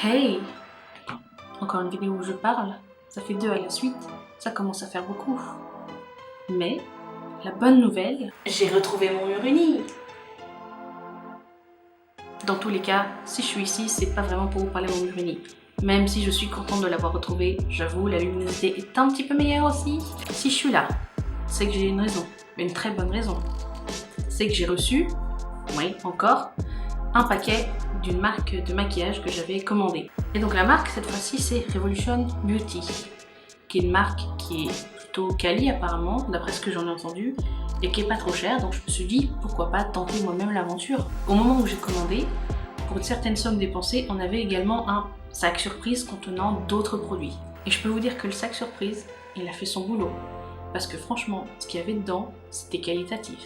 Hey! Encore une vidéo où je parle, ça fait 2 à la suite, ça commence à faire beaucoup. Mais, la bonne nouvelle, j'ai retrouvé mon mur uni! Dans tous les cas, si je suis ici, c'est pas vraiment pour vous parler de mon mur uni. Même si je suis contente de l'avoir retrouvé, j'avoue, la luminosité est un petit peu meilleure aussi. Si je suis là, c'est que j'ai une raison, une très bonne raison. C'est que j'ai reçu, oui, encore, un paquet d'une marque de maquillage que j'avais commandé. Et donc la marque, cette fois-ci, c'est Revolution Beauty, qui est une marque qui est plutôt quali apparemment, d'après ce que j'en ai entendu, et qui est pas trop chère, donc je me suis dit, pourquoi pas tenter moi-même l'aventure. Au moment où j'ai commandé, pour une certaine somme dépensée, on avait également un sac surprise contenant d'autres produits. Et je peux vous dire que le sac surprise, il a fait son boulot. Parce que franchement, ce qu'il y avait dedans, c'était qualitatif.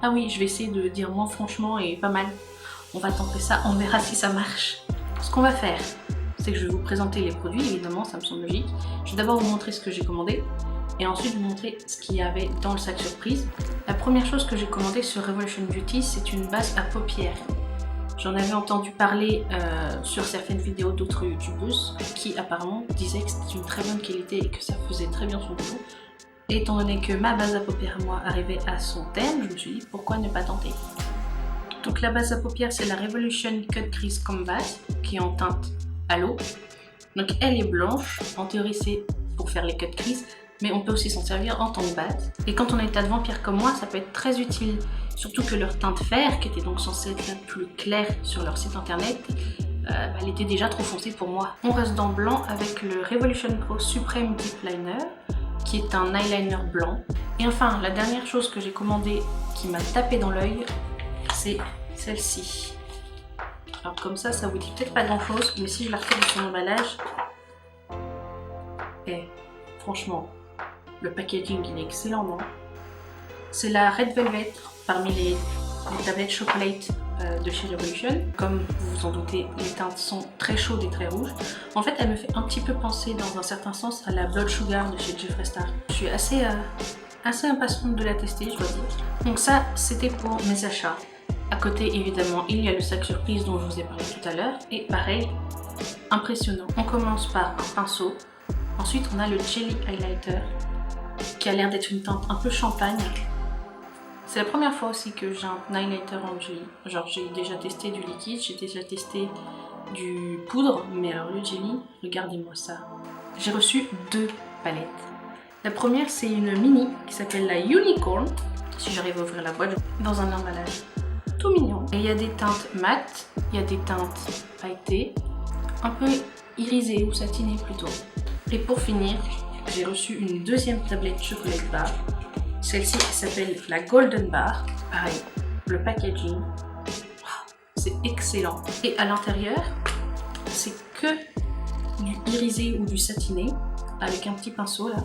Ah oui, je vais essayer de dire moins franchement et pas mal. On va tenter ça, on verra si ça marche. Ce qu'on va faire, c'est que je vais vous présenter les produits, évidemment, ça me semble logique. Je vais d'abord vous montrer ce que j'ai commandé, et ensuite vous montrer ce qu'il y avait dans le sac surprise. La première chose que j'ai commandée sur Revolution Beauty, c'est une base à paupières. J'en avais entendu parler sur certaines vidéos d'autres youtubeuses qui apparemment disaient que c'était une très bonne qualité et que ça faisait très bien son boulot. Et étant donné que ma base à paupières, moi, arrivait à son terme, je me suis dit pourquoi ne pas tenter. Donc la base à paupières, c'est la Revolution Cut Crease Canvas qui est en teinte à l'eau. Donc elle est blanche, en théorie c'est pour faire les cut crease, mais on peut aussi s'en servir en tant que base. Et quand on est un vampire comme moi, ça peut être très utile, surtout que leur teinte fer, qui était donc censée être la plus claire sur leur site internet, elle était déjà trop foncée pour moi. On reste dans blanc avec le Revolution Pro Supreme Deep Liner, qui est un eyeliner blanc. Et enfin, la dernière chose que j'ai commandée qui m'a tapé dans l'œil, c'est celle-ci. Alors comme ça vous dit peut-être pas grand chose, mais si je la retrouve sur l'emballage, franchement, le packaging il est excellent, non? C'est la Red Velvet parmi les tablettes chocolate de chez Revolution. Comme vous vous en doutez, les teintes sont très chaudes et très rouges. En fait, elle me fait un petit peu penser dans un certain sens à la Blood Sugar de chez Jeffree Star. Je suis assez impatiente de la tester, je dois dire. Donc ça, c'était pour mes achats. À côté, évidemment, il y a le sac surprise dont je vous ai parlé tout à l'heure. Et pareil, impressionnant. On commence par un pinceau. Ensuite, on a le Jelly Highlighter, qui a l'air d'être une teinte un peu champagne. C'est la première fois aussi que j'ai un highlighter en jelly. Genre, j'ai déjà testé du liquide, j'ai déjà testé du poudre, mais alors le jelly, regardez-moi ça. J'ai reçu 2 palettes. La première, c'est une mini qui s'appelle la Unicorn. Si j'arrive à ouvrir la boîte, dans un emballage tout mignon. Et il y a des teintes mates, il y a des teintes pailletées, un peu irisées ou satinées plutôt. Et pour finir, j'ai reçu une deuxième tablette chocolate bar. Celle-ci s'appelle la Golden Bar. Pareil, le packaging, c'est excellent. Et à l'intérieur, c'est que du irisé ou du satiné avec un petit pinceau là.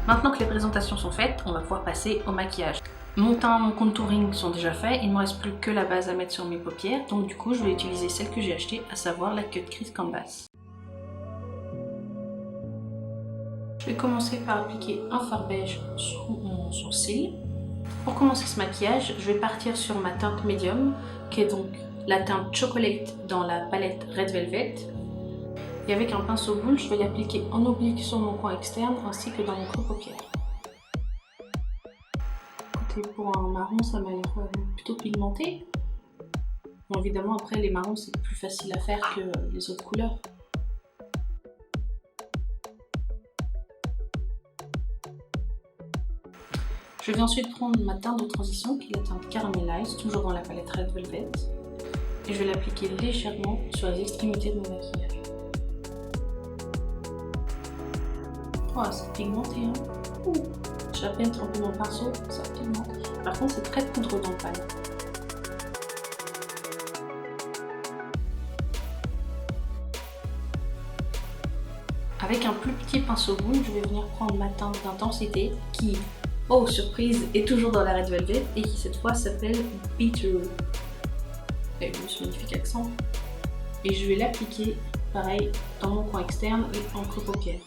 Maintenant que les présentations sont faites, on va pouvoir passer au maquillage. Mon teint, mon contouring sont déjà faits, il ne me reste plus que la base à mettre sur mes paupières, donc du coup je vais utiliser celle que j'ai achetée, à savoir la Cut Crease Canvas. Je vais commencer par appliquer un fard beige sur mon sourcil. Pour commencer ce maquillage, je vais partir sur ma teinte médium, qui est donc la teinte Chocolate dans la palette Red Velvet. Et avec un pinceau boule, je vais l'appliquer en oblique sur mon coin externe ainsi que dans mon creux paupière. Pour un marron, ça m'a l'air plutôt pigmenté. Bon, évidemment, après, les marrons, c'est plus facile à faire que les autres couleurs. Je vais ensuite prendre ma teinte de transition, qui est la teinte Caramelize, toujours dans la palette Red Velvet. Et je vais l'appliquer légèrement sur les extrémités de mon maquillage. Oh, c'est pigmenté, hein. J'ai à peine trempé mon pinceau, ça pigmente. Par contre, c'est très poudreux dans le pan. Avec un plus petit pinceau boule, je vais venir prendre ma teinte d'intensité qui, oh surprise, est toujours dans la Red Velvet et qui cette fois s'appelle Beetroot. Avec ce magnifique accent. Et je vais l'appliquer, pareil, dans mon coin externe et en creux paupière.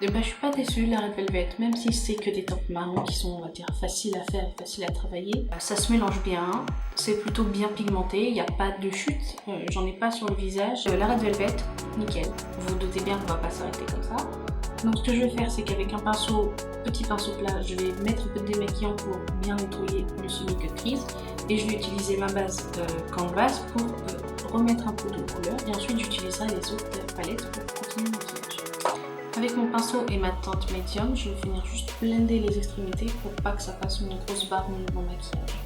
Et ben, je suis pas déçue de la Red Velvet, même si c'est que des teintes marron qui sont, on va dire, faciles à faire, faciles à travailler. Ça se mélange bien, c'est plutôt bien pigmenté, il n'y a pas de chute, j'en ai pas sur le visage. La Red Velvet, nickel. Vous vous doutez bien qu'on va pas s'arrêter comme ça. Donc ce que je vais faire, c'est qu'avec un pinceau, petit pinceau plat, je vais mettre un peu de démaquillant pour bien nettoyer le semi-cut crease. Et je vais utiliser ma base Canvas pour remettre un peu de couleur. Et ensuite j'utiliserai les autres palettes pour continuer le maquillage. Avec mon pinceau et ma teinte médium, je vais venir juste blender les extrémités pour pas que ça fasse une grosse barre au niveau de mon maquillage.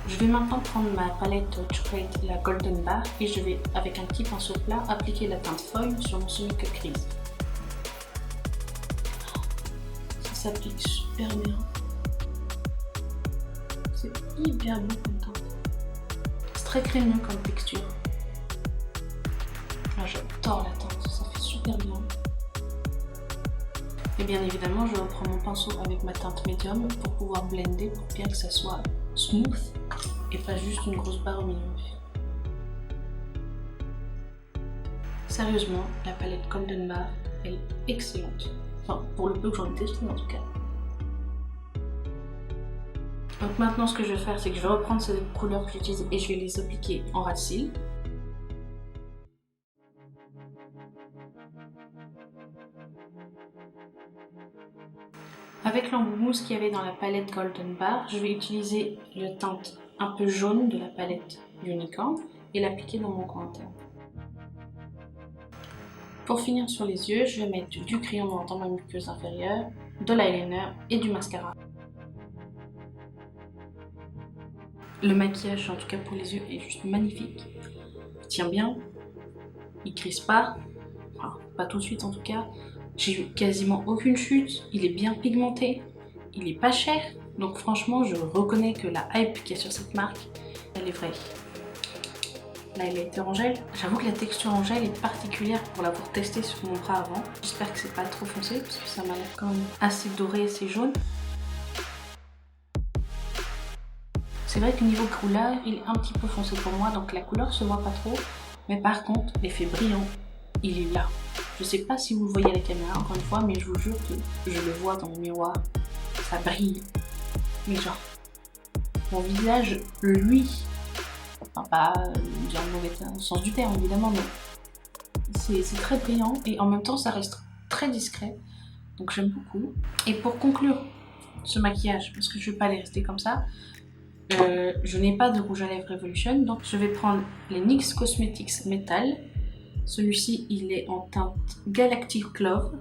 Je vais maintenant prendre ma palette Chocolate, la Golden Bar, et je vais, avec un petit pinceau plat, appliquer la teinte foil sur mon semi-cut crease. Ça s'applique super bien. C'est hyper beau comme teinte. C'est très crémeux comme texture. J'adore la teinte, ça fait super bien. Et bien évidemment, je reprends mon pinceau avec ma teinte médium pour pouvoir blender pour bien que ça soit smooth et pas juste une grosse barre au milieu. Sérieusement, la palette Golden Bar, elle est excellente. Enfin, pour le peu que j'en ai testé en tout cas. Donc maintenant, ce que je vais faire, c'est que je vais reprendre ces couleurs que j'utilise et je vais les appliquer en ras de cils. Avec l'embout mousse qu'il y avait dans la palette Golden Bar, je vais utiliser la teinte un peu jaune de la palette Unicorn et l'appliquer dans mon coin interne. Pour finir sur les yeux, je vais mettre du crayon noir dans ma muqueuse inférieure, de l'eyeliner et du mascara. Le maquillage, en tout cas pour les yeux, est juste magnifique. Il tient bien, il crispe pas, enfin, pas tout de suite en tout cas. J'ai eu quasiment aucune chute, il est bien pigmenté, il est pas cher. Donc franchement, je reconnais que la hype qu'il y a sur cette marque, elle est vraie. L'highlighter en gel, j'avoue que la texture en gel est particulière pour l'avoir testé sur mon bras avant. J'espère que c'est pas trop foncé parce que ça m'a l'air quand même assez doré, assez jaune. C'est vrai que niveau couleur, il est un petit peu foncé pour moi, donc la couleur se voit pas trop. Mais par contre, l'effet brillant, il est là. Je sais pas si vous le voyez à la caméra, encore une fois, mais je vous jure que je le vois dans mon miroir. Ça brille. Mais genre, mon visage, lui, enfin pas dans le mauvais sens du terme évidemment, mais c'est très brillant et en même temps ça reste très discret. Donc j'aime beaucoup. Et pour conclure ce maquillage, parce que je vais pas les rester comme ça, je n'ai pas de rouge à lèvres Revolution, donc je vais prendre les NYX Cosmetics Metal. Celui-ci, il est en teinte Galactic Clove.